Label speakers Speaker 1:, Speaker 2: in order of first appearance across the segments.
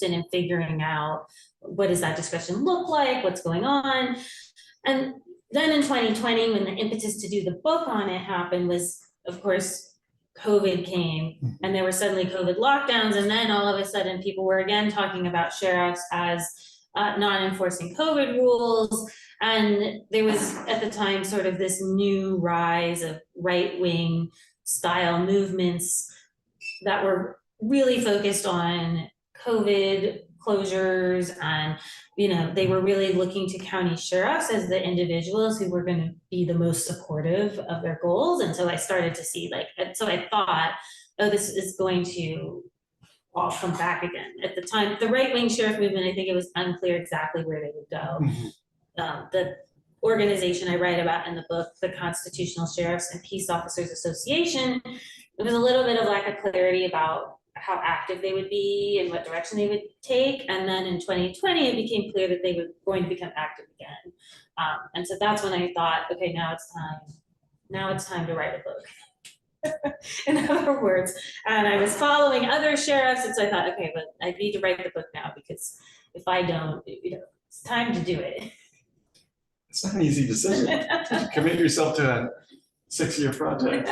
Speaker 1: interested in figuring out what does that discretion look like, what's going on. And then in 2020, when the impetus to do the book on it happened, was, of course, COVID came, and there were suddenly COVID lockdowns, and then all of a sudden people were again talking about sheriffs as not enforcing COVID rules. And there was at the time sort of this new rise of right-wing style movements that were really focused on COVID closures, and they were really looking to county sheriffs as the individuals who were going to be the most supportive of their goals. And so I started to see so I thought, oh, this is going to all come back again. At the time, the right-wing sheriff movement, I think it was unclear exactly where they would go. The organization I write about in the book, the Constitutional Sheriffs and Peace Officers Association, there was a little bit of lack of clarity about how active they would be and what direction they would take. And then in 2020, it became clear that they were going to become active again. And so that's when I thought, okay, now it's time to write a book. In other words, and I was following other sheriffs, and so I thought, okay, but I need to write the book now, because if I don't, it's time to do it.
Speaker 2: It's not an easy decision. Commit yourself to a 6-year project.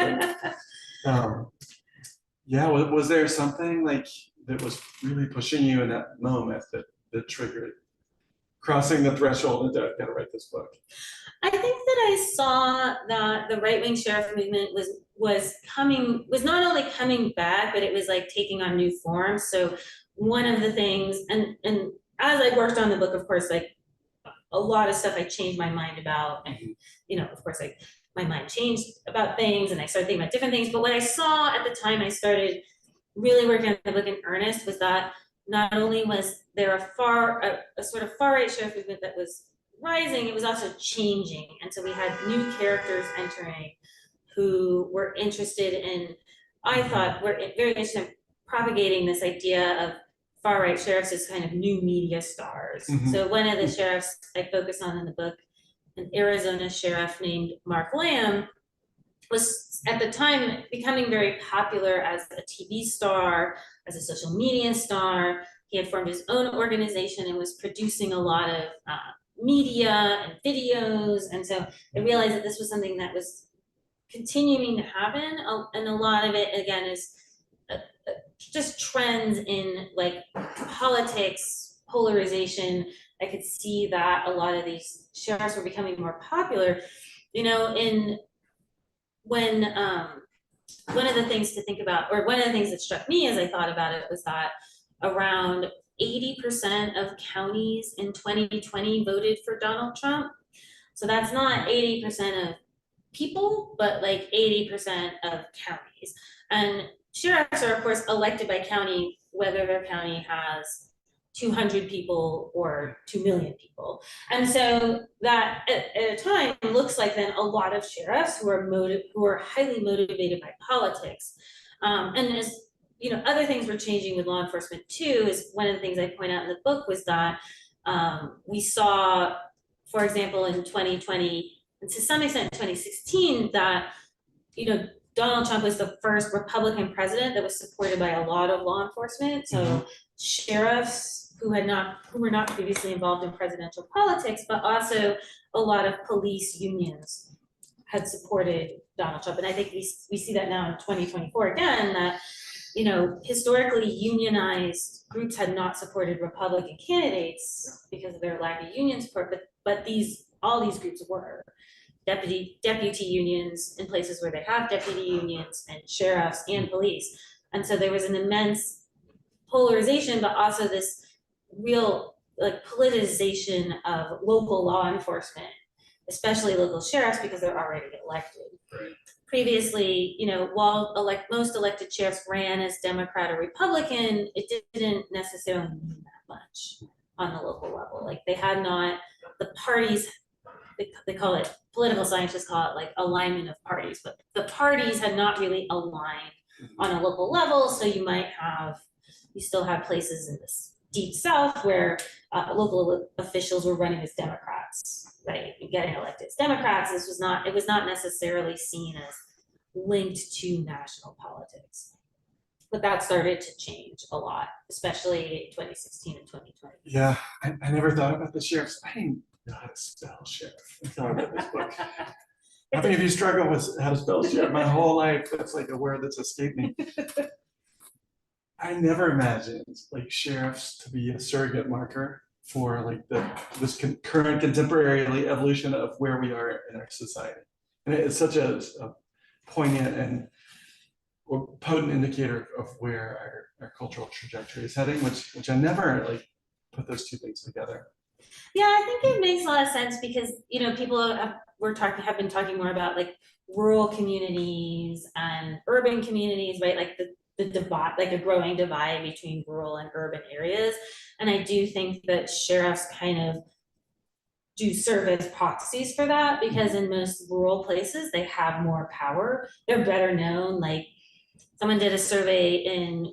Speaker 2: Yeah, was there something that was really pushing you in that moment that triggered crossing the threshold and got to write this book?
Speaker 1: I think that I saw that the right-wing sheriff movement was not only coming back, but it was taking on new forms. So one of the things, and as I worked on the book, of course, a lot of stuff I changed my mind about, and of course, my mind changed about things, and I started thinking about different things. But what I saw at the time I started really working on the book in earnest was that not only was there a sort of far-right sheriff movement that was rising, it was also changing. And so we had new characters entering who were interested in, I thought, were very interested in propagating this idea of far-right sheriffs as kind of new media stars. So one of the sheriffs I focus on in the book, an Arizona sheriff named Mark Lamb, was at the time becoming very popular as a TV star, as a social media star. He had formed his own organization and was producing a lot of media and videos. And so I realized that this was something that was continuing to happen. And a lot of it, again, is just trends in politics, polarization. I could see that a lot of these sheriffs were becoming more popular. When one of the things to think about, or one of the things that struck me as I thought about it, was that around 80% of counties in 2020 voted for Donald Trump. So that's not 80% of people, but 80% of counties. And sheriffs are, of course, elected by county, whether their county has 200 people or 2 million people. And so that at a time looks like then a lot of sheriffs who are highly motivated by politics. And as other things were changing with law enforcement too, is one of the things I point out in the book was that we saw, for example, in 2020, and to some extent in 2016, that Donald Trump was the first Republican president that was supported by a lot of law enforcement. So sheriffs who were not previously involved in presidential politics, but also a lot of police unions had supported Donald Trump. And I think we see that now in 2024 again, that historically unionized groups had not supported Republican candidates because of their lack of union support, but all these groups were. Deputy unions in places where they have deputy unions, and sheriffs and police. And so there was an immense polarization, but also this real politicization of local law enforcement, especially local sheriffs, because they're already elected.
Speaker 2: Right.
Speaker 1: Previously, while most elected sheriffs ran as Democrat or Republican, it didn't necessarily mean that much on the local level. They had not, the parties, they call it, political scientists call it alignment of parties, but the parties had not really aligned on a local level. So you still have places in this deep South where local officials were running as Democrats, right, and getting elected as Democrats. It was not necessarily seen as linked to national politics. But that started to change a lot, especially 2016 and 2020.
Speaker 2: Yeah, I never thought about the sheriffs. I didn't know how to spell sheriff until I read this book. How many of you struggle with how to spell sheriff? My whole life, that's like a word that's escaped me. I never imagined like sheriffs to be a surrogate marker for like this current contemporary evolution of where we are in our society. And it's such a poignant and potent indicator of where our cultural trajectory is heading, which I never like put those two things together.
Speaker 1: Yeah, I think it makes a lot of sense because, you know, people have been talking more about like rural communities and urban communities, right? Like the divide, like a growing divide between rural and urban areas. And I do think that sheriffs kind of do serve as proxies for that, because in most rural places, they have more power. They're better known. Like someone did a survey in,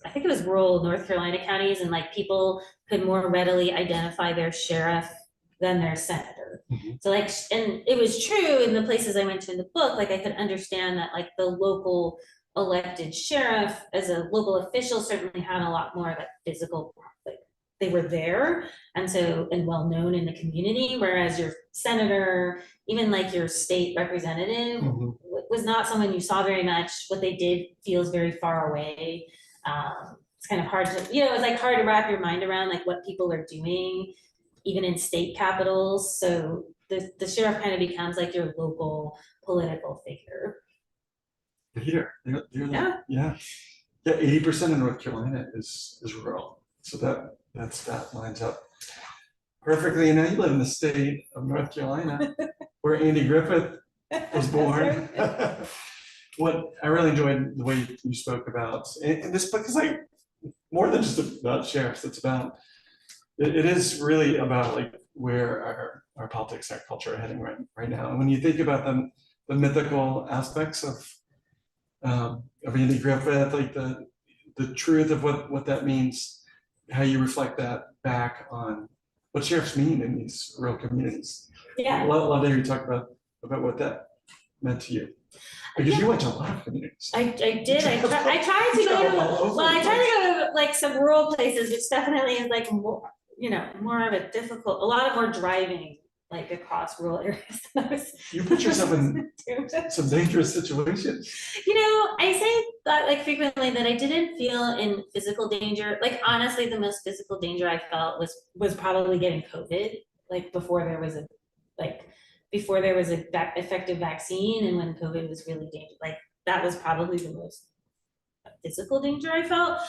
Speaker 1: I think it was rural North Carolina counties, and like people could more readily identify their sheriff than their senator. So like, and it was true in the places I went to in the book, like I could understand that like the local elected sheriff as a local official certainly had a lot more of a physical, like they were there and so, and well known in the community, whereas your senator, even like your state representative was not someone you saw very much. What they did feels very far away. It's kind of hard to, you know, it's like hard to wrap your mind around like what people are doing, even in state capitals. So the sheriff kind of becomes like your local political figure.
Speaker 2: Here, yeah. 80% of North Carolina is rural. So that lines up perfectly. And now you live in the state of North Carolina, where Andy Griffith was born. What I really enjoyed the way you spoke about, and this book is like more than just about sheriffs. It's about, it is really about like where our politics, our culture are heading right now. And when you think about the mythical aspects of Andy Griffith, like the truth of what that means, how you reflect that back on what sheriffs mean in these rural communities.
Speaker 1: Yeah.
Speaker 2: I'd love to hear you talk about what that meant to you. Because you went to a lot of communities.
Speaker 1: I did. I tried to go to like some rural places, which definitely is like more, you know, more of a difficult, a lot of more driving like across rural areas.
Speaker 2: You put yourself in some dangerous situations.
Speaker 1: You know, I say that like frequently that I didn't feel in physical danger. Like honestly, the most physical danger I felt was probably getting COVID, like before there was a effective vaccine, and when COVID was really dangerous, like that was probably the most physical danger I felt,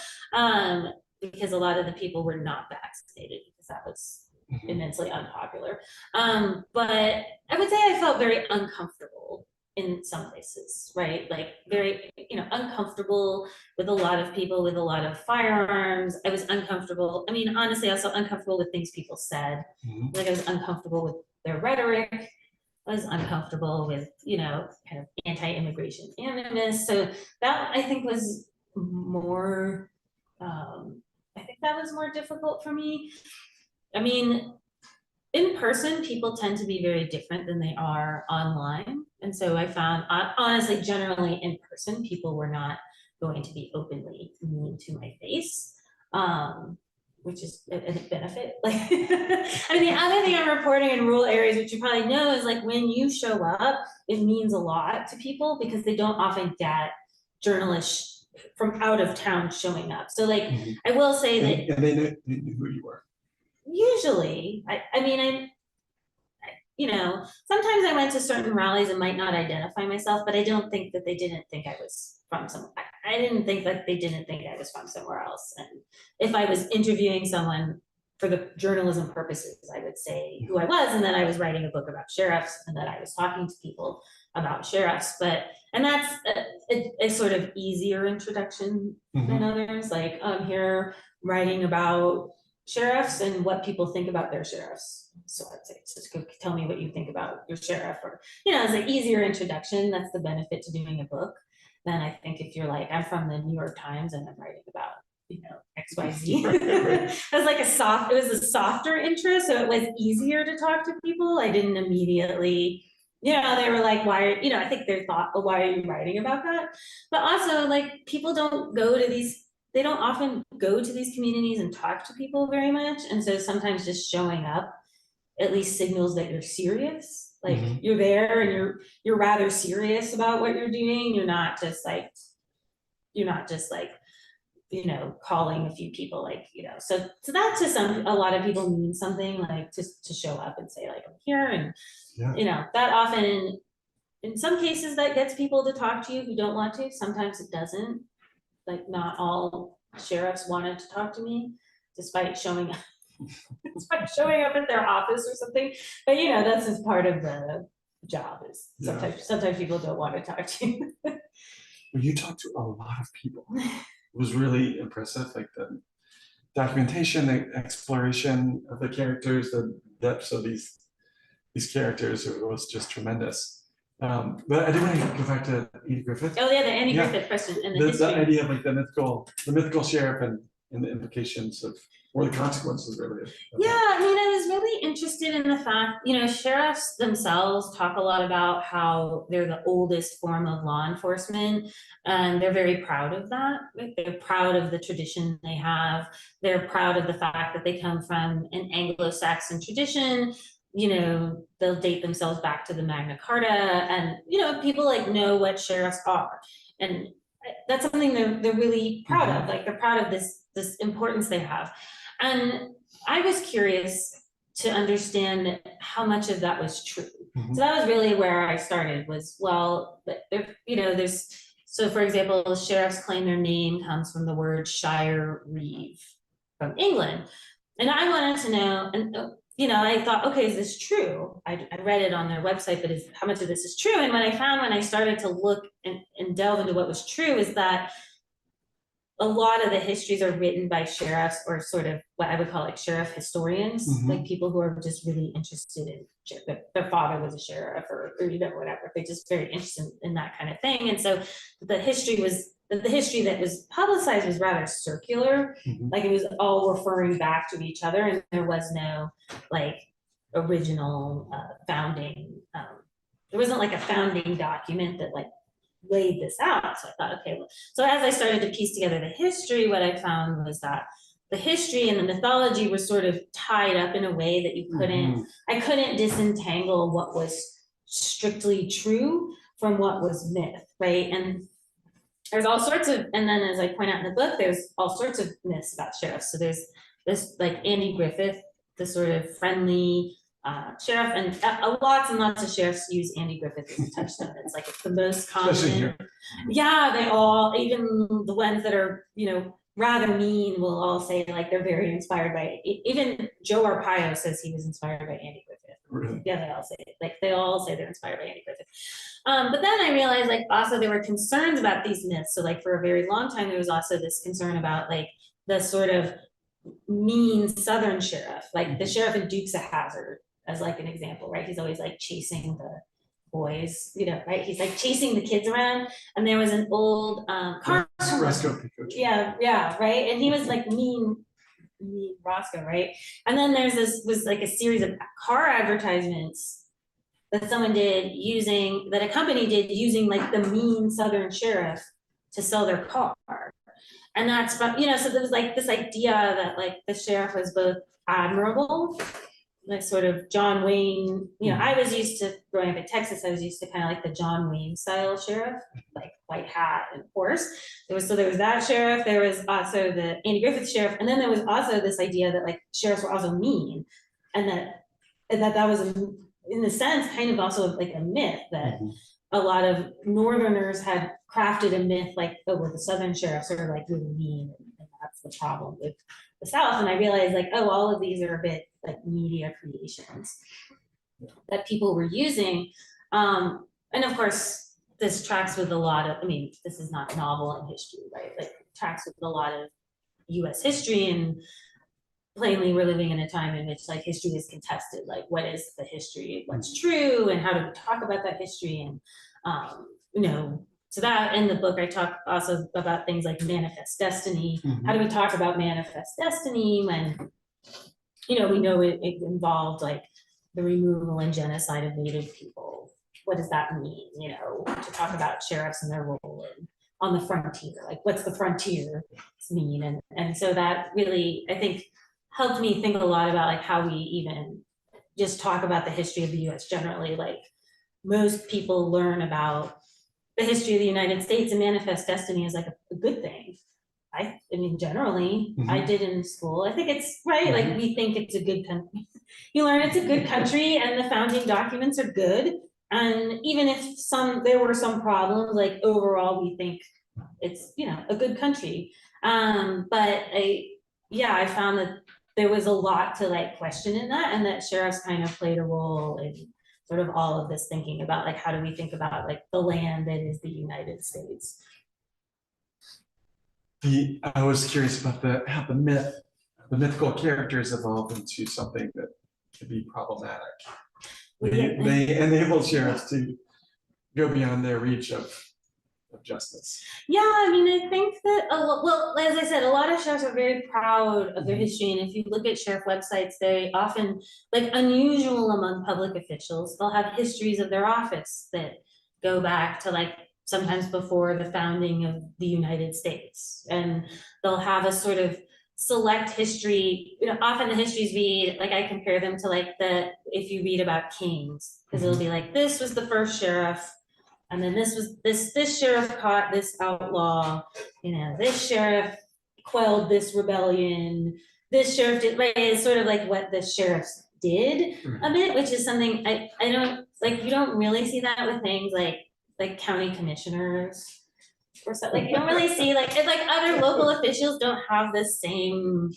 Speaker 1: because a lot of the people were not vaccinated because that was immensely unpopular. But I would say I felt very uncomfortable in some places, right? Like very, you know, uncomfortable with a lot of people with a lot of firearms. I was uncomfortable. I mean, honestly, I was so uncomfortable with things people said. Like I was uncomfortable with their rhetoric. I was uncomfortable with, you know, kind of anti-immigration animus. So that I think was more, more difficult for me. I mean, in person, people tend to be very different than they are online. And so I found, honestly, generally in person, people were not going to be openly mean to my face. Which is a benefit. Like, I mean, the other thing I'm reporting in rural areas, which you probably know, is like when you show up, it means a lot to people because they don't often get journalists from out of town showing up. So like, I will say that.
Speaker 2: And they knew who you were.
Speaker 1: Usually, I mean, you know, sometimes I went to certain rallies and might not identify myself, but I don't think that they didn't think I was from somewhere. I didn't think that they didn't think I was from somewhere else. And if I was interviewing someone for the journalism purposes, I would say who I was, and then I was writing a book about sheriffs, and that I was talking to people about sheriffs. And that's a sort of easier introduction than others. Like I'm here writing about sheriffs and what people think about their sheriffs. So I'd say, just go tell me what you think about your sheriff, or, you know, it's an easier introduction. That's the benefit to doing a book. Then I think if you're like, I'm from the New York Times and I'm writing about, you know, XYZ. It was like it was a softer intro. So it was easier to talk to people. I didn't immediately you know, they were like, why are, you know, I think they thought, oh, why are you writing about that? But also, like, people don't go to these, they don't often go to these communities and talk to people very much. And so sometimes just showing up at least signals that you're serious. Like you're there and you're rather serious about what you're doing. You're not just like, you know, calling a few people, like, you know, so that to a lot of people means something, like to show up and say like, I'm here. And you know, that often in some cases that gets people to talk to you who don't want to. Sometimes it doesn't. Like not all sheriffs wanted to talk to me despite showing up at their office or something. But you know, that's just part of the job, is sometimes people don't want to talk to you.
Speaker 2: Well, you talked to a lot of people. It was really impressive, like the documentation, the exploration of the characters, the depths of these characters. It was just tremendous. But I did want to go back to Andy Griffith.
Speaker 1: Oh yeah, the Andy Griffith question and the
Speaker 2: idea of like the mythical sheriff and the implications of, or the consequences really.
Speaker 1: Yeah, I mean, I was really interested in the fact, you know, sheriffs themselves talk a lot about how they're the oldest form of law enforcement, and they're very proud of that. They're proud of the tradition they have. They're proud of the fact that they come from an Anglo-Saxon tradition. You know, they'll date themselves back to the Magna Carta, and you know, people like know what sheriffs are, and that's something they're really proud of. Like they're proud of this importance they have. And I was curious to understand how much of that was true. So that was really where I started, was, well, you know, so for example, sheriffs claim their name comes from the word shire reeve from England. And I wanted to know, and you know, I thought, okay, is this true? I read it on their website, but how much of this is true? And what I found when I started to look and delve into what was true is that a lot of the histories are written by sheriffs, or sort of what I would call like sheriff historians, like people who are just really interested in, their father was a sheriff, or you know, whatever. They're just very interested in that kind of thing. And so the history that was publicized was rather circular, like it was all referring back to each other, and there was no like original founding. There wasn't like a founding document that like laid this out. So I thought, okay, well, so as I started to piece together the history, what I found was that the history and the mythology was sort of tied up in a way that you couldn't, I couldn't disentangle what was strictly true from what was myth, right? And there's all sorts of, and then as I point out in the book, there's all sorts of myths about sheriffs. So there's this like Andy Griffith, the sort of friendly sheriff, and lots and lots of sheriffs use Andy Griffith as a touchstone. It's like it's the most common. Yeah, they all, even the ones that are, you know, rather mean, will all say like they're very inspired by it. Even Joe Arpaio says he was inspired by Andy Griffith.
Speaker 2: Really?
Speaker 1: Yeah, they all say it. Like they all say they're inspired by Andy Griffith. But then I realized like also there were concerns about these myths. So like for a very long time there was also this concern about like the sort of mean Southern sheriff, like the sheriff in Dukes of Hazzard, as like an example, right? He's always like chasing the boys, you know, right? He's like chasing the kids around. And there was an old yeah, right. And he was like mean Roscoe, right? And then there's was like a series of car advertisements that someone did that a company did using like the mean Southern sheriff to sell their car. And that's, you know, so there was like this idea that like the sheriff was both admirable, like sort of John Wayne, you know, I was used to, growing up in Texas, I was used to kind of like the John Wayne style sheriff, like white hat and horse. There was that sheriff, there was also the Andy Griffith sheriff, and then there was also this idea that like sheriffs were also mean, and that was in a sense kind of also like a myth that a lot of Northerners had crafted a myth like, oh, well, the Southern sheriffs are like really mean, and that's the problem with the South. And I realized like, oh, all of these are a bit like media creations that people were using. And of course, this tracks with a lot of, I mean, this is not novel in history, right? Like tracks with a lot of US history, and plainly we're living in a time in which like history is contested. Like what is the history, what's true, and how do we talk about that history? And, you know, so that in the book, I talk also about things like manifest destiny. How do we talk about manifest destiny when, you know, we know it involved like the removal and genocide of Native people, what does that mean, you know, to talk about sheriffs and their role on the frontier, like what's the frontier mean? And so that really, I think, helped me think a lot about like how we even just talk about the history of the US generally. Like most people learn about the history of the United States and manifest destiny is like a good thing. I mean, generally, I did in school. I think it's right. Like we think it's a good country. You learn it's a good country, and the founding documents are good. And even if there were some problems, like overall, we think it's, you know, a good country. But I found that there was a lot to like question in that, and that sheriffs kind of played a role in sort of all of this thinking about like how do we think about like the land that is the United States.
Speaker 2: I was curious about how the mythical characters evolved into something that could be problematic. They enable sheriffs to go beyond their reach of justice.
Speaker 1: Yeah, I mean, I think that, well, as I said, a lot of sheriffs are very proud of their history. And if you look at sheriff websites, they often, like unusual among public officials, they'll have histories of their office that go back to like sometimes before the founding of the United States. And they'll have a sort of select history, you know, often the histories be like, I compare them to like if you read about kings, because it'll be like, this was the first sheriff, and then this sheriff caught this outlaw, you know, this sheriff quelled this rebellion, this sheriff did, right? It's sort of like what the sheriffs did a bit, which is something I don't, like, you don't really see that with things like county commissioners or something. Like you don't really see like other local officials don't have the same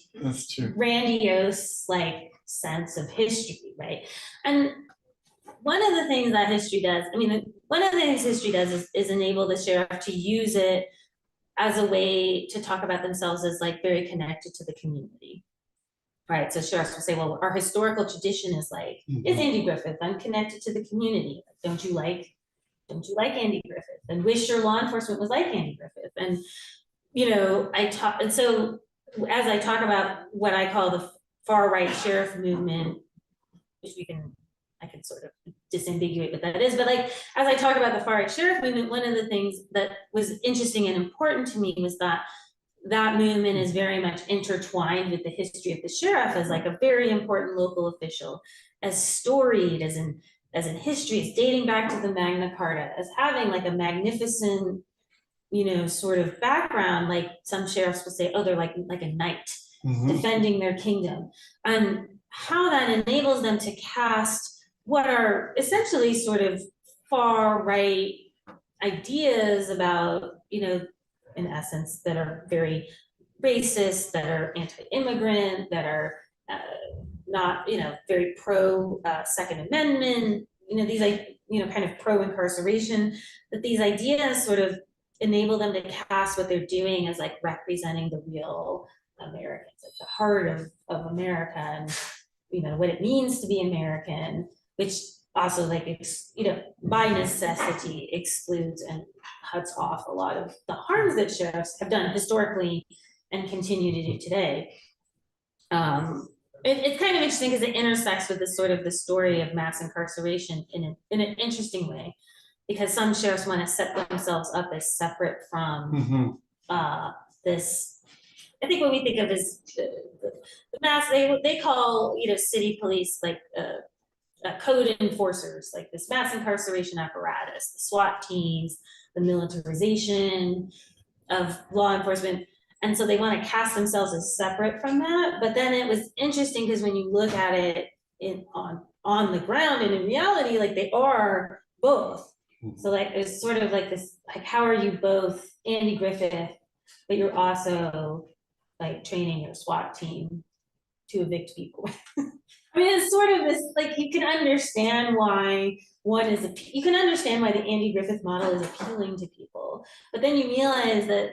Speaker 1: grandiose like sense of history, right? And one of the things that history does, I mean, one of the things history does is enable the sheriff to use it as a way to talk about themselves as like very connected to the community. Right, so sheriffs will say, well, our historical tradition is like, it's Andy Griffith, I'm connected to the community. Don't you like Andy Griffith? And wish your law enforcement was like Andy Griffith. And, you know, and so as I talk about what I call the far right sheriff movement, which I can sort of disambiguate what that is, but like, as I talk about the far right sheriff movement, one of the things that was interesting and important to me was that movement is very much intertwined with the history of the sheriff as like a very important local official, as storied as in history, as dating back to the Magna Carta, as having like a magnificent, you know, sort of background. Like some sheriffs will say, oh, they're like a knight defending their kingdom, and how that enables them to cast what are essentially sort of far right ideas about, you know, in essence, that are very racist, that are anti-immigrant, that are not, you know, very pro Second Amendment, you know, these like, you know, kind of pro incarceration, that these ideas sort of enable them to cast what they're doing as like representing the real Americans, at the heart of America, and, you know, what it means to be American, which also like, you know, by necessity excludes and cuts off a lot of the harms that sheriffs have done historically and continue to do today. It's kind of interesting because it intersects with this sort of the story of mass incarceration in an interesting way, because some sheriffs want to set themselves up as separate from this. I think what we think of as the mass, they call, you know, city police like code enforcers, like this mass incarceration apparatus, the SWAT teams, the militarization of law enforcement. And so they want to cast themselves as separate from that. But then it was interesting because when you look at it on the ground and in reality, like they are both. So like it's sort of like this, like how are you both Andy Griffith, but you're also like training your SWAT team to evict people. I mean, it's sort of this, like, you can understand why you can understand why the Andy Griffith model is appealing to people, but then you realize that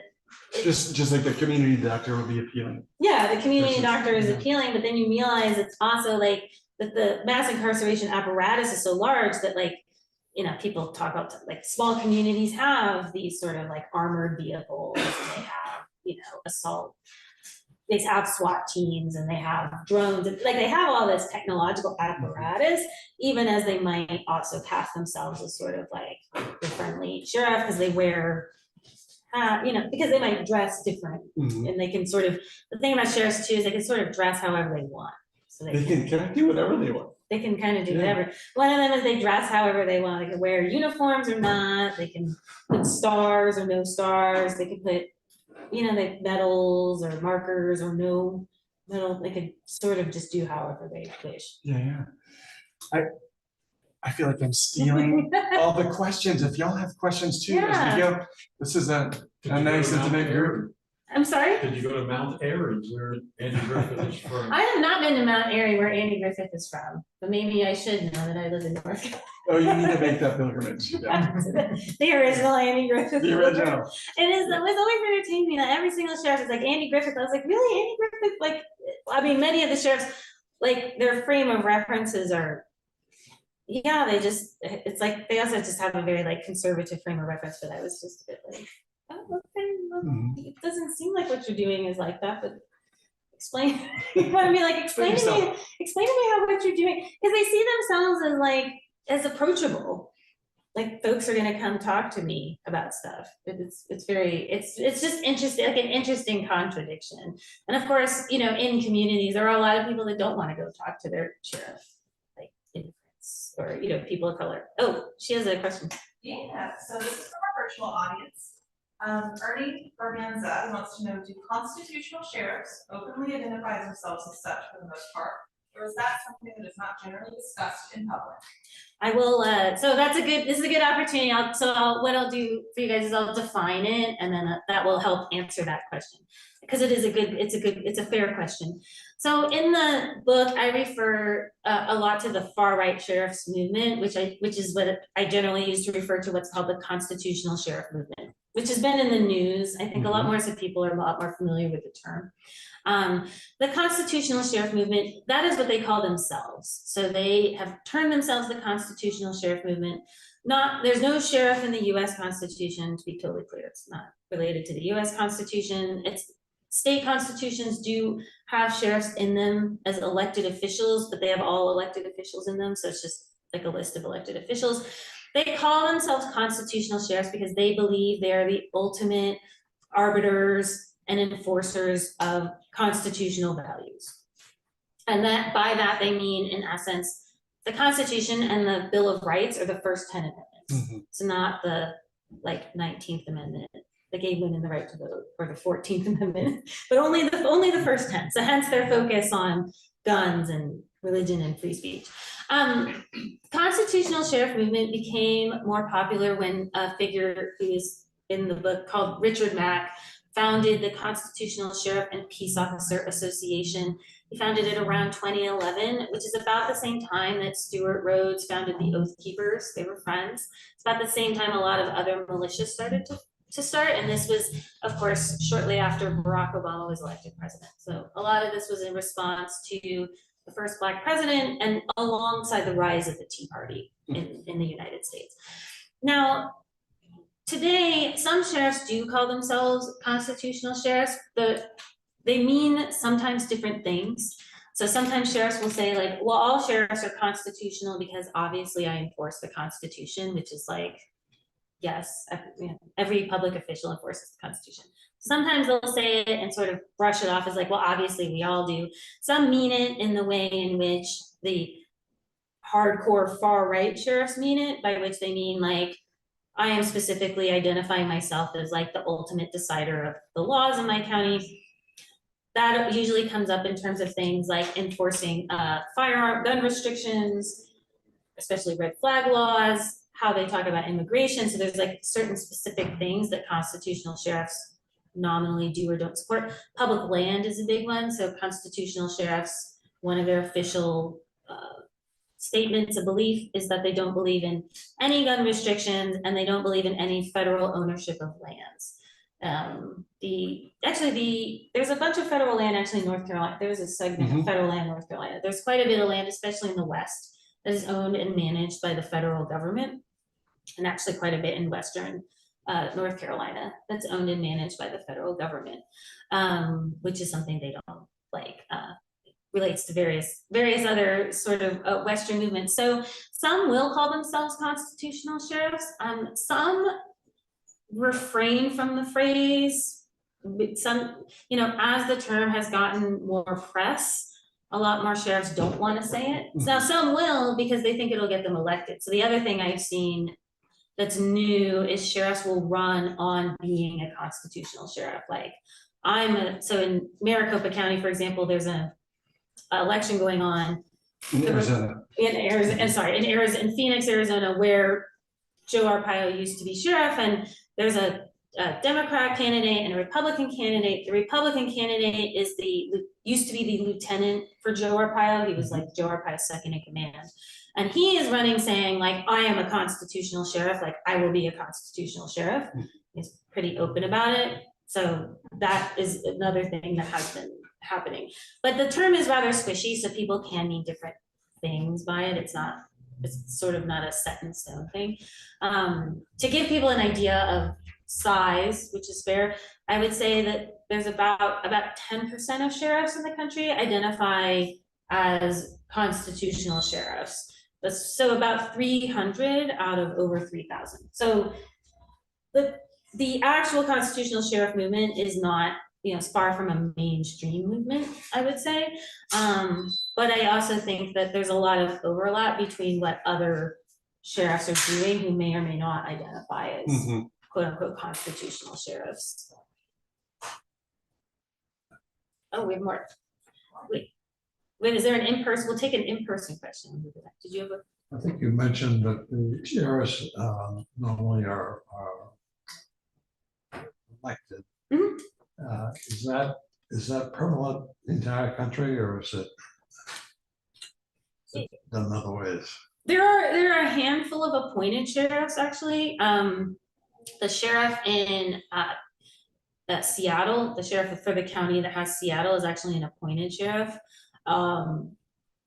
Speaker 2: just like the community doctor would be appealing.
Speaker 1: Yeah, the community doctor is appealing, but then you realize it's also like that the mass incarceration apparatus is so large that, like, you know, people talk about like small communities have these sort of like armored vehicles, and they have, you know, assault they have SWAT teams and they have drones, like they have all this technological apparatus, even as they might also cast themselves as sort of like the friendly sheriff because they wear, because they might dress different and they can sort of, the thing about sheriffs too is they can sort of dress however they want. So
Speaker 2: they can kind of do whatever they want.
Speaker 1: They can kind of do whatever. One of them is they dress however they want. They can wear uniforms or not. They can put stars or no stars. They can put, they medals or markers or no medal. They could sort of just do however they wish.
Speaker 2: Yeah. I feel like I'm stealing all the questions. If y'all have questions too, as we go, this is a nice intimate group.
Speaker 1: I'm sorry?
Speaker 3: Did you go to Mount Airy where Andy Griffith is from?
Speaker 1: I have not been to Mount Airy where Andy Griffith is from, but maybe I should now that I live in North.
Speaker 2: Oh, you need to make that pilgrimage. Yeah.
Speaker 1: The original Andy Griffith.
Speaker 2: The original.
Speaker 1: It was always entertaining me that every single sheriff is like Andy Griffith. I was like, really, Andy Griffith? Like, I mean, many of the sheriffs, like their frame of references are, it's like they also just have a very like conservative frame of reference, but I was just a bit like, oh, okay, well, it doesn't seem like what you're doing is like that, but explain. You want to be like, explain to me how what you're doing, because they see themselves as approachable. Like folks are going to come talk to me about stuff. It's just interesting, like an interesting contradiction. And of course, in communities, there are a lot of people that don't want to go talk to their sheriff, like immigrants or people of color. Oh, she has a question.
Speaker 4: Yeah, so this is from our virtual audience. Ernie Berganza wants to know, do constitutional sheriffs openly identify themselves as such for the most part? Or is that something that is not generally discussed in public?
Speaker 1: I will, so this is a good opportunity. What I'll do for you guys is I'll define it, and then that will help answer that question. Because it's a fair question. So in the book, I refer a lot to the far right sheriff's movement, which is what I generally use to refer to what's called the constitutional sheriff movement, which has been in the news. I think a lot more people are a lot more familiar with the term. The constitutional sheriff movement, that is what they call themselves. So they have termed themselves the constitutional sheriff movement. There's no sheriff in the US Constitution, to be totally clear. It's not related to the US Constitution. State constitutions do have sheriffs in them as elected officials, but they have all elected officials in them. So it's just like a list of elected officials. They call themselves constitutional sheriffs because they believe they are the ultimate arbiters and enforcers of constitutional values. And that by that they mean, in essence, the Constitution and the Bill of Rights are the first 10 amendments. It's not the 19th Amendment that gave women the right to vote, or the 14th Amendment, but only the first 10. So hence their focus on guns and religion and free speech. Constitutional sheriff movement became more popular when a figure who is in the book called Richard Mack founded the Constitutional Sheriff and Peace Officer Association. He founded it around 2011, which is about the same time that Stuart Rhodes founded the Oath Keepers. They were friends. It's about the same time a lot of other militias started to start. And this was, of course, shortly after Barack Obama was elected president. So a lot of this was in response to the first Black president and alongside the rise of the Tea Party in the United States. Now, today, some sheriffs do call themselves constitutional sheriffs, but they mean sometimes different things. So sometimes sheriffs will say like, well, all sheriffs are constitutional because obviously I enforce the Constitution, which is like, yes, every public official enforces the Constitution. Sometimes they'll say it and sort of brush it off as like, well, obviously we all do. Some mean it in the way in which the hardcore far right sheriffs mean it, by which they mean like, I am specifically identifying myself as like the ultimate decider of the laws in my county. That usually comes up in terms of things like enforcing firearm gun restrictions, especially red flag laws, how they talk about immigration. So there's like certain specific things that constitutional sheriffs nominally do or don't support. Public land is a big one. So constitutional sheriffs, one of their official statements of belief is that they don't believe in any gun restrictions and they don't believe in any federal ownership of lands. There's a bunch of federal land actually in North Carolina. There's a segment of federal land in North Carolina. There's quite a bit of land, especially in the West, that is owned and managed by the federal government, and actually quite a bit in Western North Carolina, that's owned and managed by the federal government, which is something they don't like. Relates to various other sort of Western movements. So some will call themselves constitutional sheriffs. Some refrain from the phrase. Some, you know, as the term has gotten more press, a lot more sheriffs don't want to say it. Now some will because they think it'll get them elected. So the other thing I've seen that's new is sheriffs will run on being a constitutional sheriff. Like so in Maricopa County, for example, there's an election going on
Speaker 2: In Arizona.
Speaker 1: In Phoenix, Arizona, where Joe Arpaio used to be sheriff, and there's a Democrat candidate and a Republican candidate. The Republican candidate used to be the lieutenant for Joe Arpaio. He was like Joe Arpaio's second in command. And he is running saying, like, I am a constitutional sheriff, like I will be a constitutional sheriff. He's pretty open about it. So that is another thing that has been happening. But the term is rather squishy, so people can mean different things by it. It's sort of not a set in stone thing. To give people an idea of size, which is fair, I would say that there's about 10% of sheriffs in the country identify as constitutional sheriffs. So about 300 out of over 3,000. So the actual constitutional sheriff movement is not, you know, it's far from a mainstream movement, I would say. But I also think that there's a lot of overlap between what other sheriffs are doing who may or may not identify as quote unquote constitutional sheriffs. Oh, we have more. Wait, is there an in-person? We'll take an in-person question. Did you have a?
Speaker 3: I think you mentioned that the sheriffs normally are elected. Is that prevalent in the entire country, or is it done in other ways? There
Speaker 1: are a handful of appointed sheriffs, actually. The sheriff in Seattle, the sheriff for the county that has Seattle, is actually an appointed sheriff,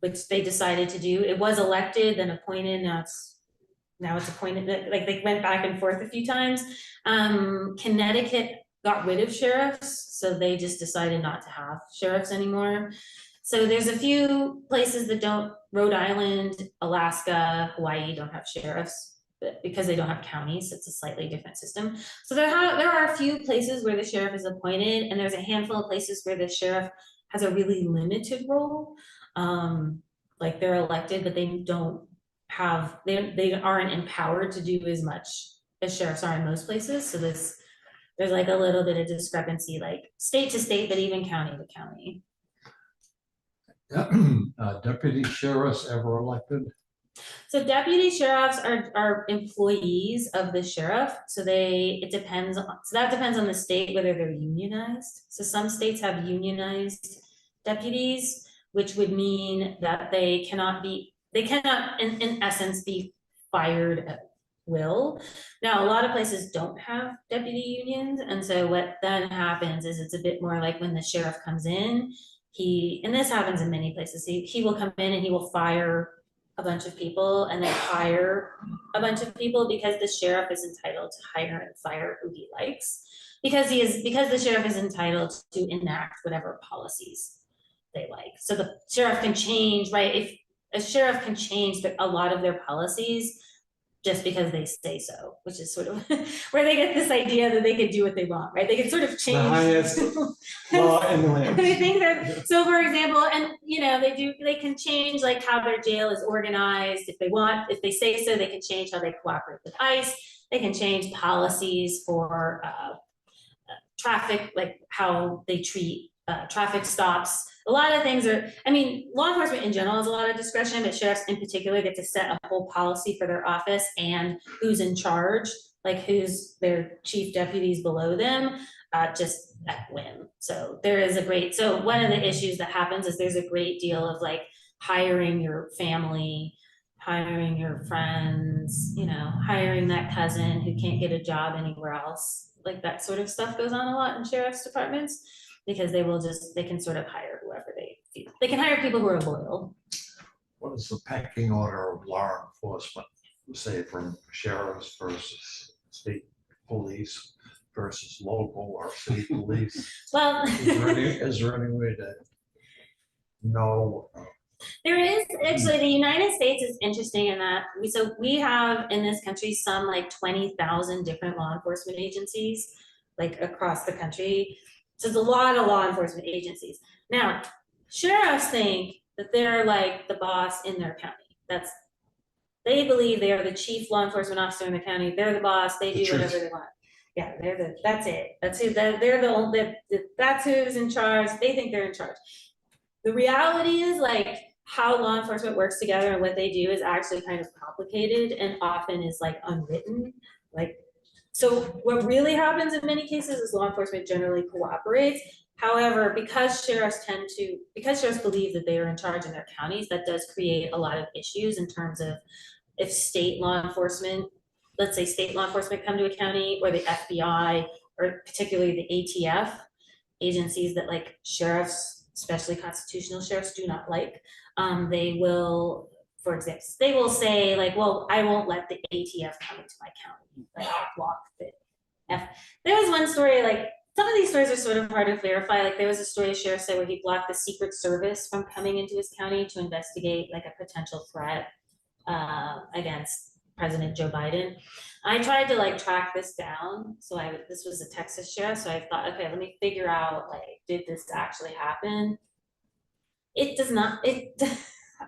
Speaker 1: which they decided to do. It was elected, then appointed. Now it's appointed. Like they went back and forth a few times. Connecticut got rid of sheriffs, so they just decided not to have sheriffs anymore. So there's a few places that don't. Rhode Island, Alaska, Hawaii don't have sheriffs because they don't have counties. It's a slightly different system. So there are a few places where the sheriff is appointed, and there's a handful of places where the sheriff has a really limited role. Like they're elected, but they don't have, they aren't empowered to do as much as sheriffs are in most places. So there's like a little bit of discrepancy, like state to state, but even county to county.
Speaker 3: Deputy sheriffs ever elected?
Speaker 1: So deputy sheriffs are employees of the sheriff. So that depends on the state whether they're unionized. So some states have unionized deputies, which would mean that they cannot in essence be fired at will. Now a lot of places don't have deputy unions, and so what then happens is it's a bit more like when the sheriff comes in, and this happens in many places, he will come in and he will fire a bunch of people and then hire a bunch of people, because the sheriff is entitled to hire and fire who he likes, because the sheriff is entitled to enact whatever policies they like. So the sheriff can change, right? If a sheriff can change a lot of their policies just because they say so, which is sort of where they get this idea that they could do what they want, right? They can sort of change.
Speaker 2: The highest law in the land.
Speaker 1: I think that, so for example, and you know, they can change like how their jail is organized if they want. If they say so, they can change how they cooperate with ICE. They can change policies for traffic, like how they treat traffic stops. A lot of things are, I mean, law enforcement in general has a lot of discretion, but sheriffs in particular get to set a whole policy for their office and who's in charge, like who's their chief deputies below them, just at whim. So so one of the issues that happens is there's a great deal of like hiring your family, hiring your friends, you know, hiring that cousin who can't get a job anywhere else. Like that sort of stuff goes on a lot in sheriff's departments, because they can sort of hire whoever they can hire people who are loyal.
Speaker 3: What is the pecking order of law enforcement, say from sheriffs versus state police versus local or city police?
Speaker 1: Well,
Speaker 3: Is there any way to know?
Speaker 1: there is actually, the United States is interesting in that we have in this country some like 20,000 different law enforcement agencies, like across the country. So it's a lot of law enforcement agencies. Now, sheriffs think that they're like the boss in their county. They believe they are the chief law enforcement officer in the county. They're the boss. They do whatever they want. Yeah, that's it. That's who. They're the only. That's who's in charge. They think they're in charge. The reality is, like, how law enforcement works together and what they do is actually kind of complicated and often is like unwritten. Like, so what really happens in many cases is law enforcement generally cooperates. However, because sheriffs believe that they are in charge in their counties, that does create a lot of issues in terms of if state law enforcement, let's say state law enforcement come to a county, or the FBI, or particularly the ATF, agencies that like sheriffs, especially constitutional sheriffs, do not like. They will, for example, they will say like, well, I won't let the ATF come into my county. Like, I'll block the F. There was one story, like, some of these stories are sort of hard to verify. Like, there was a story a sheriff said where he blocked the Secret Service from coming into his county to investigate like a potential threat against President Joe Biden. I tried to like track this down. So this was a Texas sheriff. So I thought, okay, let me figure out, like, did this actually happen? It does not,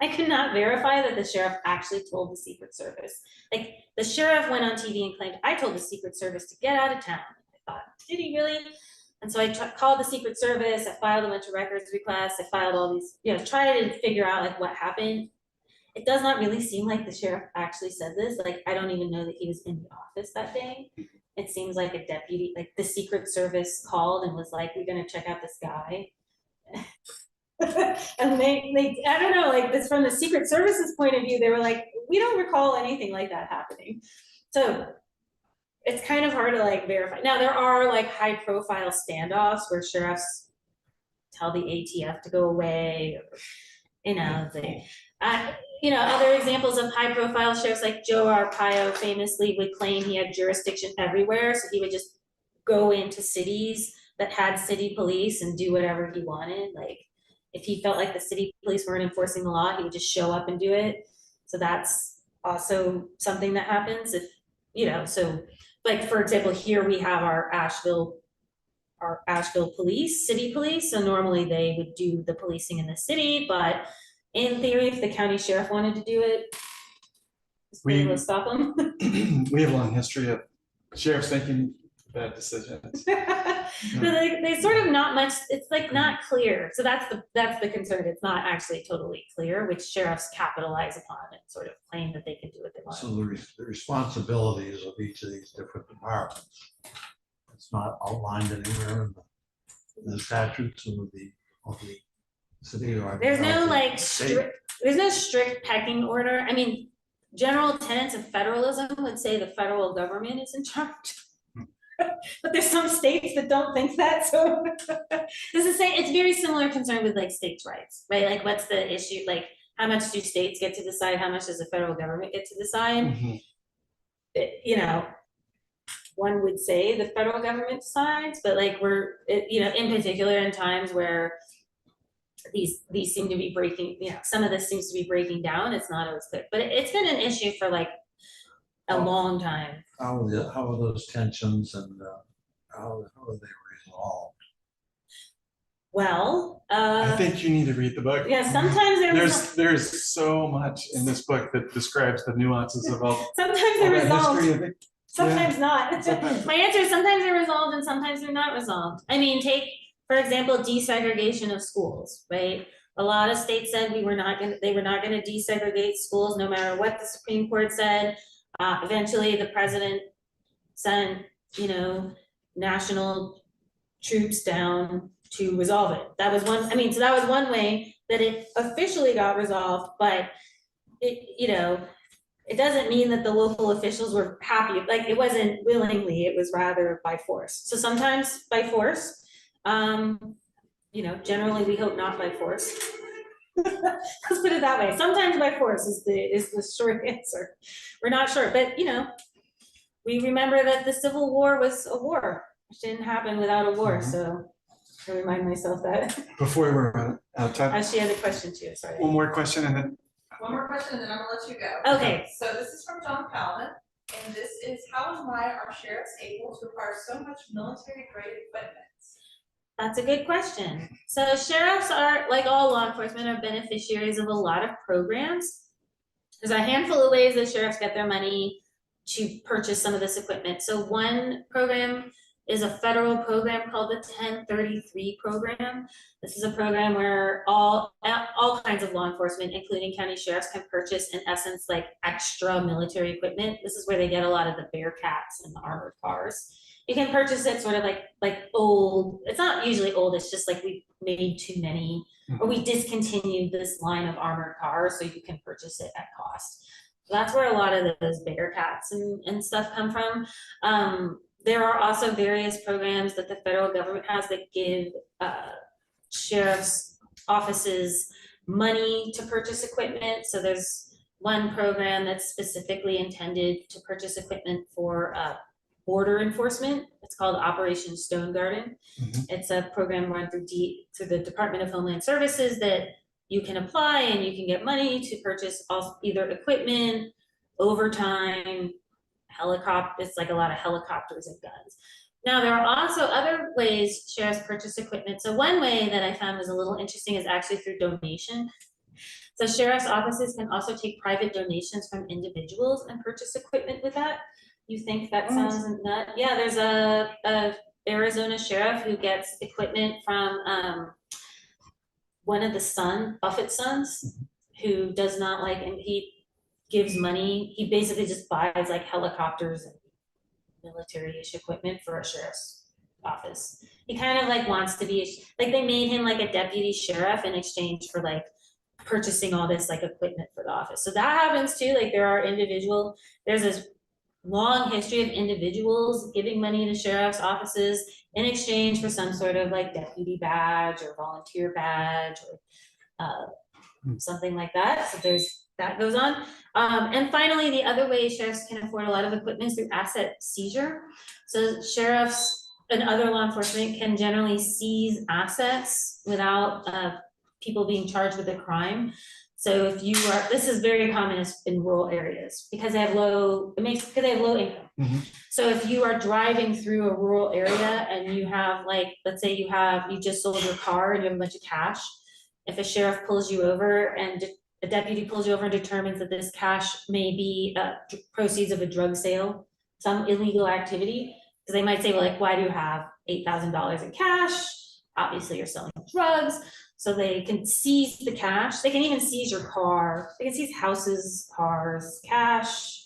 Speaker 1: I could not verify that the sheriff actually told the Secret Service. Like, the sheriff went on TV and claimed, I told the Secret Service to get out of town. I thought, did he really? And so I called the Secret Service, I filed a bunch of records requests, I filed all these, tried to figure out like what happened. It does not really seem like the sheriff actually said this. Like, I don't even know that he was in the office that day. It seems like a deputy, like the Secret Service called and was like, we're gonna check out this guy. And they, I don't know, like, this from the Secret Service's point of view, they were like, we don't recall anything like that happening. So it's kind of hard to like verify. Now, there are like high profile standoffs where sheriffs tell the ATF to go away, or, other examples of high profile sheriffs, like Joe Arpaio famously would claim he had jurisdiction everywhere. So he would just go into cities that had city police and do whatever he wanted. Like, if he felt like the city police weren't enforcing the law, he would just show up and do it. So that's also something that happens if, so like, for example, here we have our Asheville police, city police. So normally they would do the policing in the city, but in theory, if the county sheriff wanted to do it, we will stop them.
Speaker 2: We have a long history of sheriffs making bad decisions.
Speaker 1: But they sort of not much, it's like not clear. So that's the concern. It's not actually totally clear, which sheriffs capitalize upon and sort of claim that they can do what they want.
Speaker 3: So the responsibilities of each of these different departments, it's not outlined anywhere in the statutes of the city or.
Speaker 1: There's no like there's no strict pecking order. I mean, general tenets of federalism would say the federal government is in charge. But there's some states that don't think that. So it's very similar concern with like states' rights, right? Like, what's the issue? Like, how much do states get to decide? How much does the federal government get to decide? Mm-hmm. One would say the federal government decides, but like in particular in times where these seem to be breaking, some of this seems to be breaking down. It's not always clear, but it's been an issue for like a long time.
Speaker 3: How are those tensions and how are they resolved?
Speaker 1: Well,
Speaker 2: I think you need to read the book.
Speaker 1: Yeah, sometimes
Speaker 2: there's so much in this book that describes the nuances of all.
Speaker 1: Sometimes they're resolved. Sometimes not.
Speaker 2: Sometimes.
Speaker 1: My answer is sometimes they're resolved and sometimes they're not resolved. I mean, take, for example, desegregation of schools, right? A lot of states said they were not going to desegregate schools no matter what the Supreme Court said. Eventually the president sent, national troops down to resolve it. That was one way that it officially got resolved, but it doesn't mean that the local officials were happy. Like, it wasn't willingly, it was rather by force. So sometimes by force, generally we hope not by force. Let's put it that way. Sometimes by force is the short answer. We're not sure, but we remember that the Civil War was a war, which didn't happen without a war, so I remind myself that.
Speaker 2: Before we run out of time,
Speaker 1: She has a question too, sorry.
Speaker 2: one more question and then,
Speaker 4: One more question, and then I'm gonna let you go.
Speaker 1: Okay,
Speaker 4: So this is from John Calvin, and this is, how and why are sheriffs able to acquire so much military-grade equipment?
Speaker 1: that's a good question. So sheriffs are, like all law enforcement, are beneficiaries of a lot of programs. There's a handful of ways that sheriffs get their money to purchase some of this equipment. So one program is a federal program called the 1033 program. This is a program where all kinds of law enforcement, including county sheriffs, can purchase, in essence, like extra military equipment. This is where they get a lot of the Bearcats and the armored cars. You can purchase it sort of like old, it's not usually old, it's just like we made too many, or we discontinued this line of armored cars, so you can purchase it at cost. So that's where a lot of those Bearcats and stuff come from. There are also various programs that the federal government has that give sheriff's offices money to purchase equipment. So there's one program that's specifically intended to purchase equipment for border enforcement. It's called Operation Stone Garden. It's a program run through the Department of Homeland Services that you can apply and you can get money to purchase either equipment, overtime, helicopters. It's like a lot of helicopters and guns. Now, there are also other ways sheriffs purchase equipment. So one way that I found was a little interesting is actually through donation. So sheriff's offices can also take private donations from individuals and purchase equipment with that. You think that sounds nut? Yeah, there's a Arizona sheriff who gets equipment from one of the Buffett sons, who does not like, and he gives money. He basically just buys like helicopters and military-ish equipment for a sheriff's office. He kind of like wants to be, like they made him like a deputy sheriff in exchange for like purchasing all this like equipment for the office. So that happens too. Like there's this long history of individuals giving money to sheriff's offices in exchange for some sort of like deputy badge or volunteer badge or something like that. So that goes on. And finally, the other way sheriffs can afford a lot of equipment is through asset seizure. So sheriffs and other law enforcement can generally seize assets without people being charged with a crime. So if you are, this is very common in rural areas because they have low income. So if you are driving through a rural area and you have like, let's say you just sold your car and you have a bunch of cash. If a sheriff pulls you over and a deputy pulls you over and determines that this cash may be proceeds of a drug sale, some illegal activity, because they might say, well, like, why do you have $8,000 in cash? Obviously you're selling drugs. So they can seize the cash. They can even seize your car. They can seize houses, cars, cash,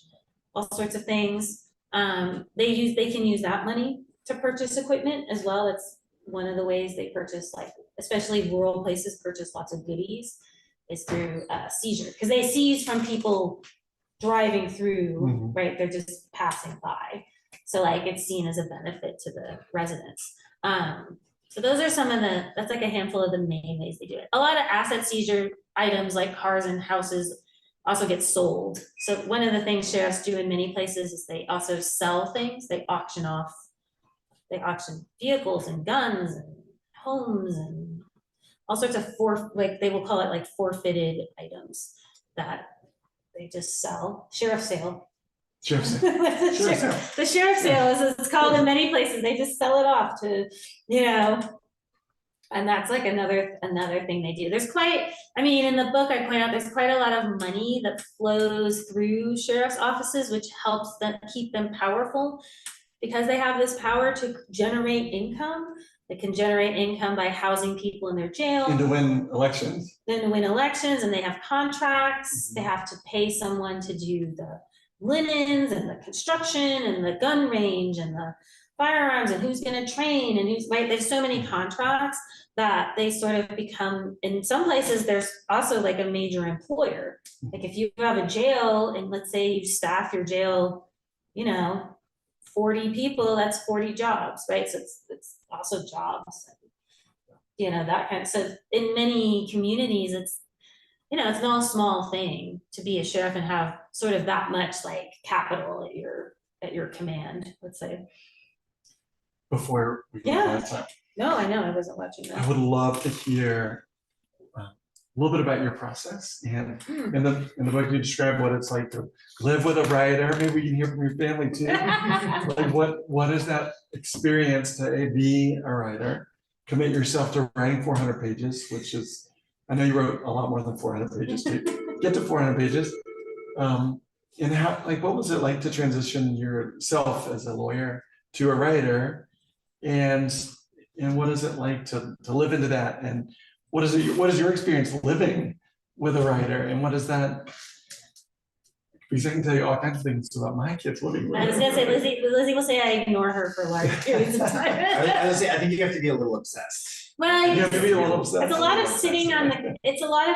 Speaker 1: all sorts of things. They can use that money to purchase equipment as well. It's one of the ways they purchase, like, especially rural places purchase lots of goodies is through seizure, because they seize from people driving through, right? They're just passing by. So like it's seen as a benefit to the residents. So those are that's like a handful of the main ways they do it. A lot of asset seizure items like cars and houses also get sold. So one of the things sheriffs do in many places is they also sell things. They auction vehicles and guns and homes and all sorts of they will call it like forfeited items that they just sell. Sheriff sale.
Speaker 2: Sheriff sale.
Speaker 1: The sheriff sale is it's called in many places. They just sell it off to, and that's like another thing they do. There's in the book I point out there's quite a lot of money that flows through sheriff's offices, which helps them keep them powerful because they have this power to generate income. They can generate income by housing people in their jail.
Speaker 2: And to win elections.
Speaker 1: Then to win elections, and they have contracts. They have to pay someone to do the linens and the construction and the gun range and the firearms and who's going to train and who's right. There's so many contracts that they sort of become, in some places, there's also like a major employer. Like if you have a jail and let's say you staff your jail, 40 people, that's 40 jobs, right? So it's also jobs, that kind of, so in many communities, it's no small thing to be a sheriff and have sort of that much like capital at your at your command, let's say.
Speaker 2: Before we go
Speaker 1: Yeah.
Speaker 2: to that time.
Speaker 1: No, I know, I wasn't watching
Speaker 2: I
Speaker 1: that.
Speaker 2: would love to hear a little bit about your process, and in the book you describe what it's like to live with a writer. Maybe we can hear from your family too. Like what is that experience to be a writer, commit yourself to writing 400 pages, which is, I know you wrote a lot more than 400 pages to get to 400 pages. And how, like, what was it like to transition yourself as a lawyer to a writer, and what is it like to live into that, and what is your experience living with a writer, and what is that? Because I can tell you all kinds of things about my kids living with.
Speaker 1: I was gonna say, Lizzie will say I ignore her for large periods of time.
Speaker 5: I would say, I think you have to be a little obsessed.
Speaker 1: Well,
Speaker 2: You have to be a little obsessed.
Speaker 1: it's a lot of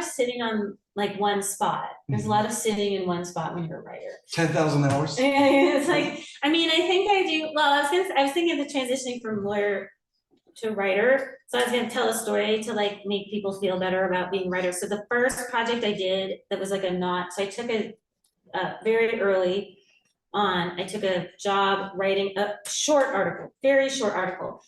Speaker 1: sitting on like one spot. There's a lot of sitting in one spot when you're a writer.
Speaker 2: 10,000 hours.
Speaker 1: It's like, I mean, I think I do, well, I was thinking of the transitioning from lawyer to writer. So I was gonna tell a story to like make people feel better about being a writer. So the first project I did that was like so I took a very early on, I took a job writing a short article, very short article.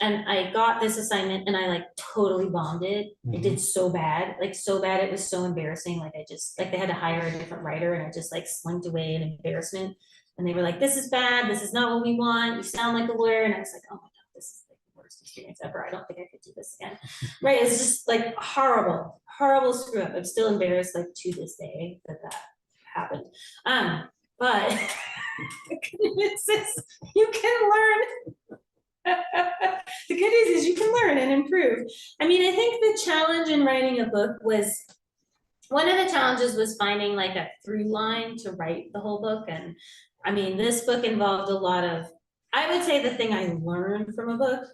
Speaker 1: And I got this assignment and I like totally bombed it. It did so bad, like so bad. It was so embarrassing. Like I just, like they had to hire a different writer and I just like slinked away in embarrassment. And they were like, this is bad. This is not what we want. You sound like a lawyer. And I was like, oh my God, this is like the worst experience ever. I don't think I could do this again. Right. It's just like horrible screw up. I'm still embarrassed like to this day that happened. But the good news is you can learn. The good news is you can learn and improve. I mean, I think the challenge in writing a book was, one of the challenges was finding like a through line to write the whole book. And I mean, this book involved a lot of, I would say the thing I learned from a book,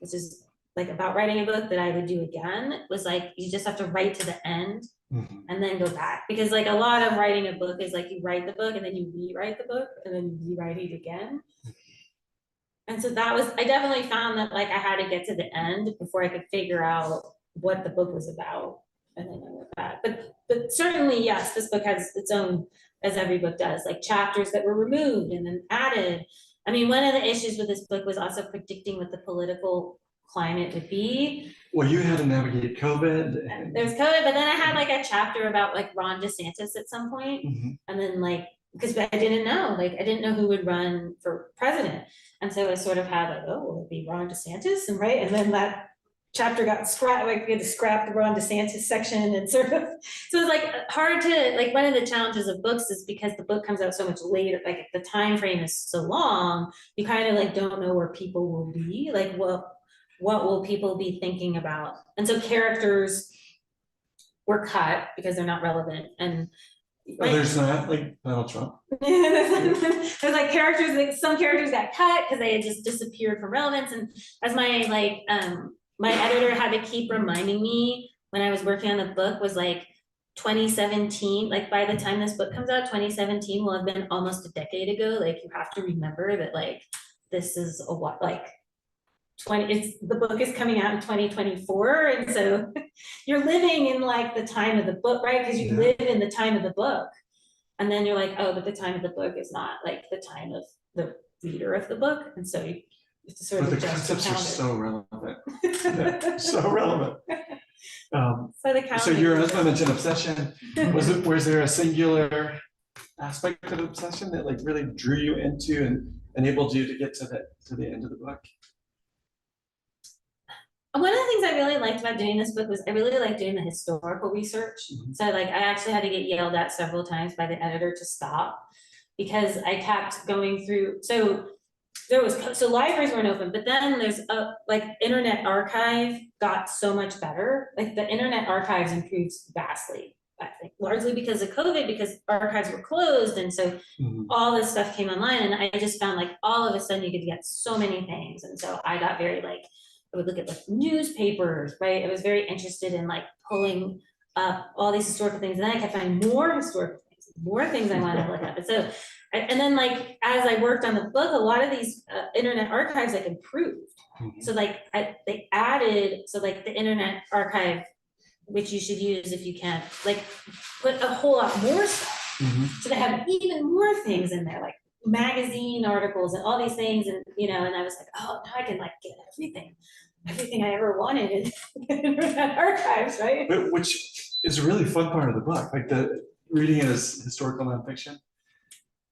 Speaker 1: which is like about writing a book that I would do again, was like, you just have to write to the end and then go back. Because like a lot of writing a book is like you write the book and then you rewrite the book and then you rewrite it again. And so that was, I definitely found that like I had to get to the end before I could figure out what the book was about. And then I went back. But certainly, yes, this book has its own, as every book does, like chapters that were removed and then added. I mean, one of the issues with this book was also predicting what the political climate would be.
Speaker 2: Well, you had to navigate COVID. And
Speaker 1: there's COVID, but then I had like a chapter about like Ron DeSantis at some point. And then like, because I didn't know who would run for president. And so I sort of had like, oh, will it be Ron DeSantis? And right, and then that chapter got scrapped, like we had to scrap the Ron DeSantis section and sort of, so it's like hard to, like one of the challenges of books is because the book comes out so much later, like the time frame is so long, you kind of like don't know where people will be, like what will people be thinking about? And so characters were cut because they're not relevant. And
Speaker 2: there's not like Donald Trump.
Speaker 1: There's like characters, like some characters got cut because they had just disappeared from relevance. And as my like my editor had to keep reminding me when I was working on the book was like 2017, like by the time this book comes out, 2017 will have been almost a decade ago. Like you have to remember that like this is a what, like the book is coming out in 2024, and so you're living in like the time of the book, right? Because you live in the time of the book, and then you're like, oh, but the time of the book is not like the time of the reader of the book, and so you have to sort of adjust the calendar.
Speaker 2: So relevant. Yeah, so relevant.
Speaker 1: So
Speaker 2: your husband mentioned obsession. Was there a singular aspect of obsession that like really drew you into and enabled you to get to the end of the book?
Speaker 1: One of the things I really liked about doing this book was I really liked doing the historical research. So like I actually had to get yelled at several times by the editor to stop because I kept going through. So libraries weren't open, but then there's like Internet Archive got so much better. Like the Internet Archives improved vastly, I think, largely because of COVID, because archives were closed. And so all this stuff came online, and I just found like all of a sudden you could get so many things. And so I got very like, I would look at like newspapers, right? I was very interested in like pulling up all these historical things. And then I kept finding more historical things, more things I wanted to look at. And so, and then like, as I worked on the book, a lot of these Internet Archives like improved. So like they added, so like the Internet Archive, which you should use if you can, like put a whole lot more stuff. So they have even more things in there, like magazine articles and all these things, and and I was like, oh, now I can like get everything I ever wanted in archives, right?
Speaker 2: But which is a really fun part of the book, like the reading it as historical nonfiction,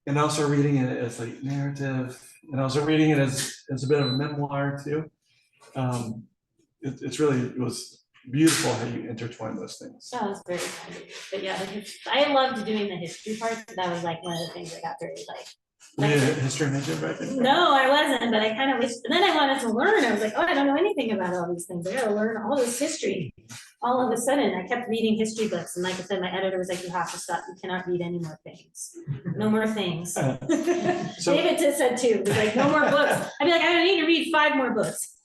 Speaker 2: and also reading it as like narrative, and also reading it as a bit of a memoir too. It was beautiful how you intertwine those things.
Speaker 1: That was very fun. But yeah, I loved doing the history part. That was like one of the things I got very like.
Speaker 2: Were you a history major back then?
Speaker 1: No, I wasn't, but I kind of wish, and then I wanted to learn. I was like, oh, I don't know anything about all these things. I gotta learn all this history. All of a sudden, I kept reading history books, and like I said, my editor was like, you have to stop. You cannot read any more things. No more things.
Speaker 2: So-
Speaker 1: David just said too. He's like, no more books. I'd be like, I don't need to read 5 more books.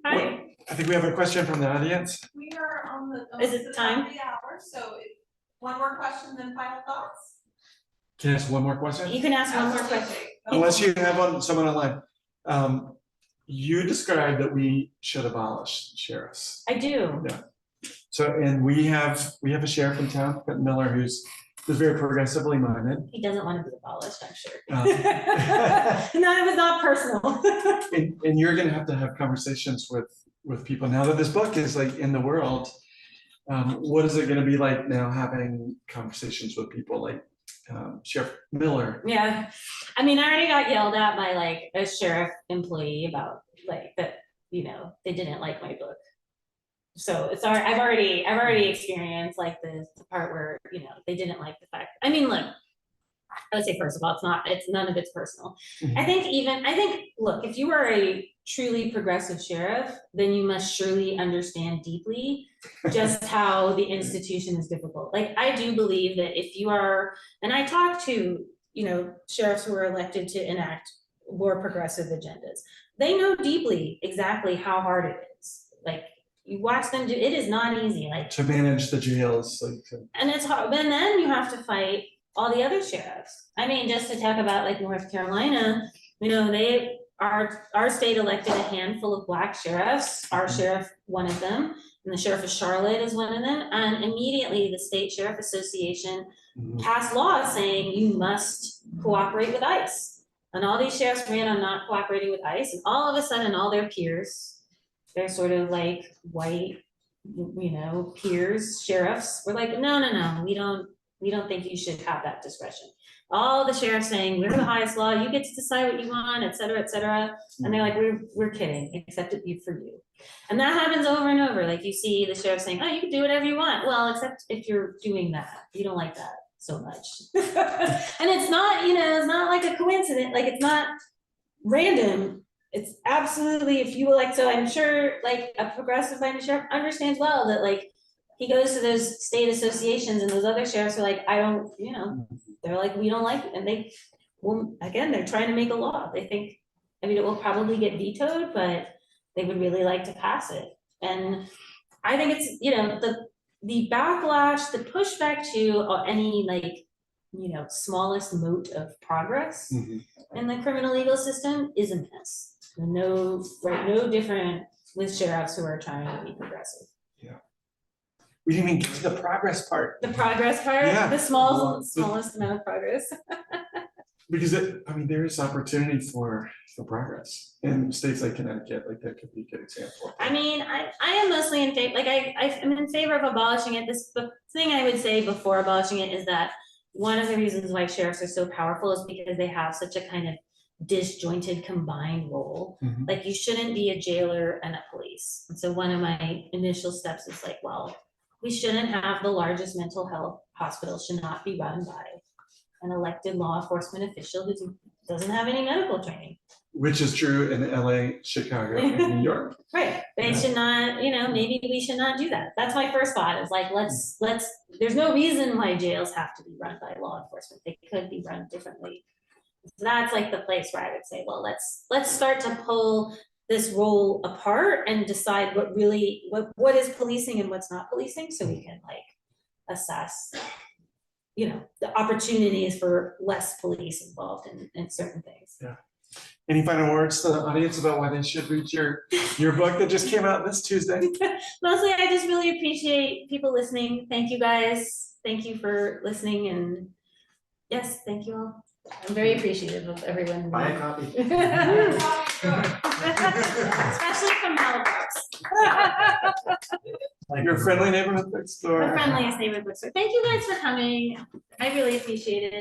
Speaker 1: Hi.
Speaker 2: I think we have a question from the audience.
Speaker 4: We are on the.
Speaker 1: Is it
Speaker 4: almost at the
Speaker 1: time?
Speaker 4: top of the hour, so one more question, then final thoughts?
Speaker 2: Can I ask one more question?
Speaker 1: You can ask one more question.
Speaker 2: Unless you have someone online. You described that we should abolish sheriffs.
Speaker 1: I do.
Speaker 2: So, and we have a sheriff in town, Quentin Miller, who's very progressively minded.
Speaker 1: He doesn't want to be abolished, I'm sure.
Speaker 2: Uh,
Speaker 1: No, it was not personal.
Speaker 2: And you're gonna have to have conversations with people now that this book is like in the world. What is it gonna be like now having conversations with people like Sheriff Miller?
Speaker 1: Yeah, I mean, I already got yelled at by like a sheriff employee about like that, they didn't like my book. So it's I've already experienced like the part where, they didn't like the fact. I mean, look, I would say first of all, it's none of it's personal.
Speaker 2: Mhm.
Speaker 1: I think, look, if you are a truly progressive sheriff, then you must surely understand deeply just how the institution is difficult. Like, I do believe that if you are, and I talk to, sheriffs who are elected to enact more progressive agendas, they know deeply exactly how hard it is. Like, you watch them do, it is not easy. Like,
Speaker 2: To manage the jails,
Speaker 1: and it's hard, but then you have to fight all the other sheriffs. I mean, just to talk about like North Carolina, our state elected a handful of Black sheriffs, our sheriff, one of them, and the sheriff of Charlotte is one of them. And immediately the State Sheriff Association passed laws saying you must cooperate with ICE. And all these sheriffs ran on not cooperating with ICE, and all of a sudden all their peers, they're sort of like white, peers, sheriffs, were like, no, we don't think you should have that discretion. All the sheriffs saying, we're the highest law, you get to decide what you want, et cetera, et cetera. And they're like, we're kidding, except for you. And that happens over and over. Like, you see the sheriff saying, oh, you can do whatever you want. Well, except if you're doing that, you don't like that so much. And it's not, it's not like a coincidence, like it's not random. It's absolutely, if you like, so I'm sure like a progressive minded sheriff understands well that like he goes to those state associations and those other sheriffs are like, I don't, they're like, we don't like it. And they're trying to make a law. They think, it will probably get vetoed, but they would really like to pass it. And I think it's, the backlash, the pushback to any like, smallest mote of progress in the criminal legal system is a mess. No different with sheriffs who are trying to be progressive.
Speaker 2: we didn't even get to the progress part.
Speaker 1: The progress part,
Speaker 2: Yeah.
Speaker 1: the smallest amount of progress.
Speaker 2: Because there is opportunity for progress in states like Connecticut, like that could be a good example.
Speaker 1: I mean, I am mostly in favor, like I'm in favor of abolishing it. The thing I would say before abolishing it is that one of the reasons why sheriffs are so powerful is because they have such a kind of disjointed combined role.
Speaker 2: Mhm.
Speaker 1: Like, you shouldn't be a jailer and a police. And so one of my initial steps is like, well, we shouldn't have the largest mental health hospital should not be run by an elected law enforcement official who doesn't have any medical training.
Speaker 2: Which is true in LA, Chicago, and New York.
Speaker 1: Right, they should not, maybe we should not do that. That's my first thought, is like, let's, there's no reason why jails have to be run by law enforcement. They could be run differently. So that's like the place where I would say, well, let's start to pull this role apart and decide what is policing and what's not policing, so we can like assess, the opportunities for less police involved in certain things.
Speaker 2: Yeah. Any final words to the audience about why they should read your book that just came out this Tuesday?
Speaker 1: Mostly, I just really appreciate people listening. Thank you guys. Thank you for listening, and yes, thank you all. I'm very appreciative of everyone.
Speaker 5: Buy a copy.
Speaker 1: Especially from Malaprops.
Speaker 2: Your friendly neighborhood bookstore.
Speaker 1: The friendliest neighborhood bookstore. Thank you guys for coming. I really appreciate it.